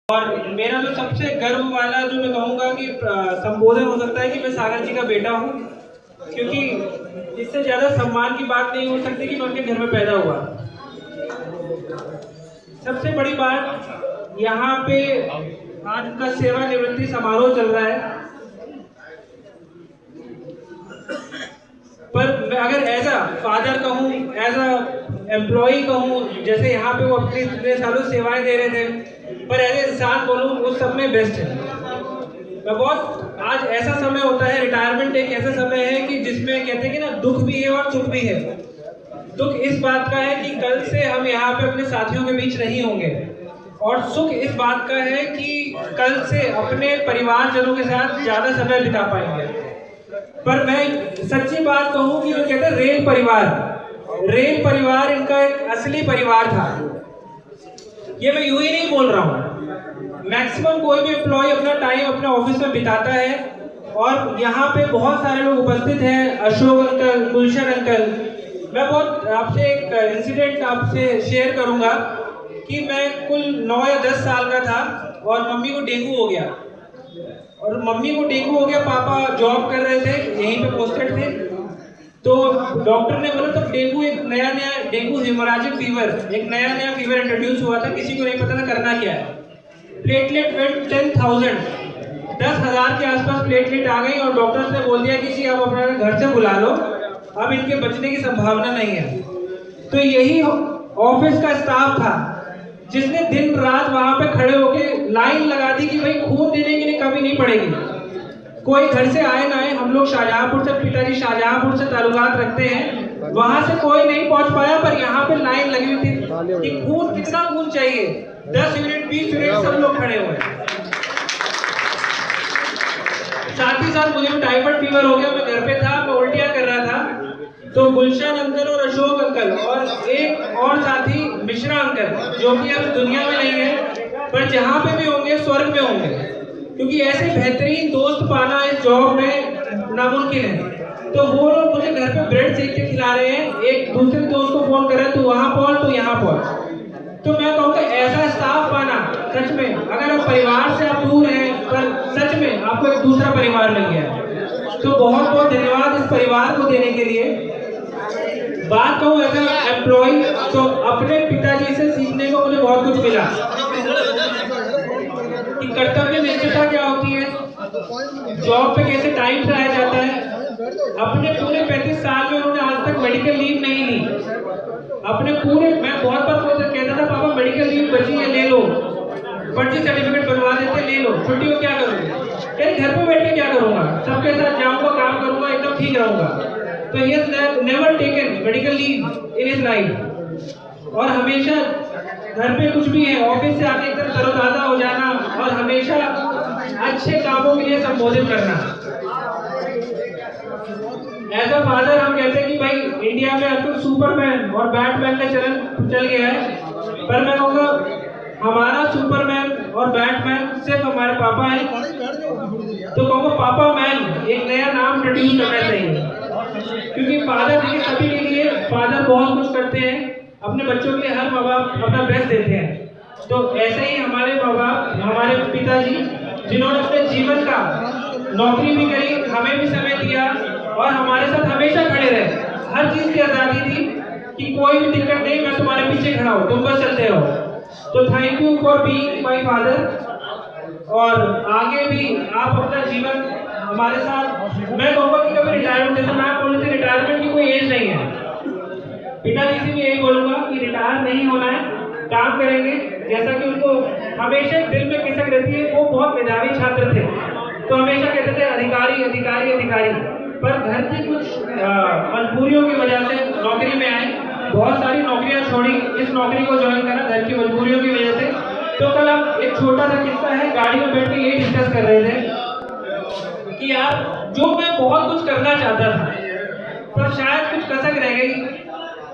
और मेरा जो सबसे गर्व वाला जो मैं कहूँगा कि संबोधन हो सकता है कि मैं सागर जी का बेटा हूँ, क्योंकि इससे ज़्यादा सम्मान की बात नहीं हो सकती कि मैं उनके घर में पैदा हुआ। सबसे बड़ी बात, यहाँ पे आज उनका सेवानिवृत्ति समारोह चल रहा है, पर मैं अगर एज अ फादर कहूँ, एज अ एम्प्लॉई कहूँ, जैसे यहाँ पे वो अपने इतने सालों सेवाएं दे रहे थे, पर एज ए इंसान बोलूँ वो सब में बेस्ट है। मैं बहुत आज ऐसा समय होता है, रिटायरमेंट एक ऐसा समय है कि जिसमें कहते हैं कि ना दुख भी है और सुख भी है। दुख इस बात का है कि कल से हम यहाँ पे अपने साथियों के बीच नहीं होंगे, और सुख इस बात का है कि कल से अपने परिवारजनों के साथ ज़्यादा समय बिता पाएंगे। पर मैं सच्ची बात कहूँ कि जो कहते हैं रेल परिवार इनका एक असली परिवार था। ये मैं यूं ही नहीं बोल रहा हूँ। मैक्सिमम कोई भी एम्प्लॉय अपना टाइम अपने ऑफिस में बिताता है, और यहाँ पे बहुत सारे लोग उपस्थित हैं, अशोक अंकल, गुलशन अंकल। मैं बहुत आपसे एक इंसिडेंट आपसे शेयर करूँगा कि मैं कुल 9 या 10 साल का था और मम्मी को डेंगू हो गया। पापा जॉब कर रहे थे, यहीं पे पोस्टेड थे। तो डॉक्टर ने बोला तब डेंगू एक नया डेंगू हेमोरेजिक फीवर, एक नया फीवर इंट्रोड्यूस हुआ था, किसी को नहीं पता था करना क्या है। प्लेटलेट वेट 10,000 के आसपास प्लेटलेट आ गई, और डॉक्टर्स ने बोल दिया कि जी आप अपना घर से बुला लो, अब इनके बचने की संभावना नहीं है। तो यही ऑफिस का स्टाफ था जिसने दिन रात वहां पे खड़े होकर लाइन लगा दी कि भाई खून देने के लिए कमी नहीं पड़ेगी। कोई घर से आए ना आए, हम लोग शाहजहांपुर से, पिताजी शाहजहांपुर से ताल्लुकात रखते हैं, वहां से कोई नहीं पहुंच पाया, पर यहाँ पे लाइन लगी हुई थी कि खून, कितना खून चाहिए, 10 यूनिट 20 यूनिट, सब लोग खड़े हुए। साथ ही साथ मुझे टाइफाइड फीवर हो गया, मैं घर पे था, मैं उल्टियां कर रहा था। तो गुलशन अंकल और अशोक अंकल और एक और साथी मिश्रा अंकल, जो कि अब दुनिया में नहीं है, पर जहाँ पे भी होंगे स्वर्ग में होंगे, क्योंकि ऐसे बेहतरीन दोस्त पाना इस जॉब में नामुमकिन है। तो वो लोग मुझे घर पे ब्रेड सेक के खिला रहे हैं, एक दूसरे दोस्त को फोन कर रहे हैं, तू वहां पहुंच, तू यहाँ पहुंच। तो मैं कहूँगा ऐसा स्टाफ पाना सच में, अगर आप परिवार से आप दूर हैं, पर सच में आपको एक दूसरा परिवार मिल गया है। तो बहुत बहुत धन्यवाद इस परिवार को देने के लिए। बात कहूँ एज एम्प्लॉय, तो अपने पिताजी से सीखने को मुझे बहुत कुछ मिला कि कर्तव्य निष्ठता क्या होती है, जॉब पे कैसे टाइम से आया जाता है। अपने पूरे 35 साल में उन्होंने आज तक मेडिकल लीव नहीं ली। अपने पूरे, मैं बहुत बार कहता था पापा मेडिकल लीव बची है, ले लो, फर्जी सर्टिफिकेट बनवा देते, ले लो, छुट्टी को क्या करूँगा, घर पे बैठ के क्या करूँगा, सबके साथ जाऊँगा, काम करूँगा, एकदम ठीक रहूँगा। तो he has never taken medical leave in his life, और हमेशा घर पे कुछ भी है, ऑफिस से आके एकदम तरोताजा हो जाना, और हमेशा अच्छे कामों के लिए संबोधित करना। एज अ फादर हम कहते हैं कि भाई इंडिया में आजकल सुपरमैन और बैटमैन का चलन चल गया है, पर मैं कहूँगा हमारा सुपरमैन और बैटमैन सिर्फ हमारे पापा हैं। तो कहूँगा पापा मैन एक नया नाम इंट्रोड्यूस करना चाहिए, क्योंकि फादर देखिए सभी के लिए फादर बहुत कुछ करते हैं, अपने बच्चों के लिए हर माँ बाप अपना बेस्ट देते हैं। तो ऐसे ही हमारे माँ बाप, हमारे पिताजी, जिन्होंने अपने जीवन का नौकरी भी करी, हमें भी समय दिया, और हमारे साथ हमेशा खड़े रहे। हर चीज़ की आज़ादी थी कि कोई भी दिक्कत नहीं, मैं तुम्हारे पीछे खड़ा हूँ, तुम बस चलते रहो। तो thank you for being my father, और आगे भी आप अपना जीवन हमारे साथ, मैं कहूँगा कि कभी रिटायरमेंट, जैसे मैं बोल रही थी रिटायरमेंट की कोई एज नहीं है, पिताजी से भी यही बोलूँगा कि रिटायर नहीं होना है, काम करेंगे। जैसा कि उनको हमेशा दिल में खिसक रहती है, वो बहुत मेधावी छात्र थे, तो हमेशा कहते थे अधिकारी अधिकारी अधिकारी, पर घर की कुछ मजबूरियों की वजह से नौकरी में आए, बहुत सारी नौकरियां छोड़ी, इस नौकरी को ज्वाइन करा घर की मजबूरियों की वजह से। तो कल हम एक छोटा सा किस्सा है, गाड़ी में बैठ के यही डिस्कस कर रहे थे कि यार जो मैं बहुत कुछ करना चाहता था, पर शायद कुछ कसक रह गई,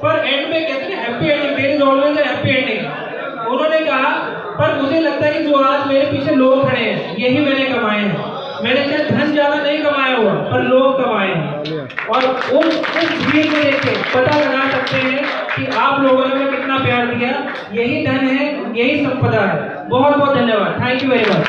पर एंड में कहते हैं happy ending, there is always a happy ending. उन्होंने कहा पर मुझे लगता है कि जो आज मेरे पीछे लोग खड़े हैं, यही मैंने कमाए हैं। मैंने चाहे धन ज्यादा नहीं कमाया हुआ, पर लोग कमाए हैं, और उस भीड़ को देख के पता लगा सकते हैं कि आप लोगों ने कितना प्यार दिया। यही धन है यही संपदा है। बहुत बहुत धन्यवाद। Thank you very much.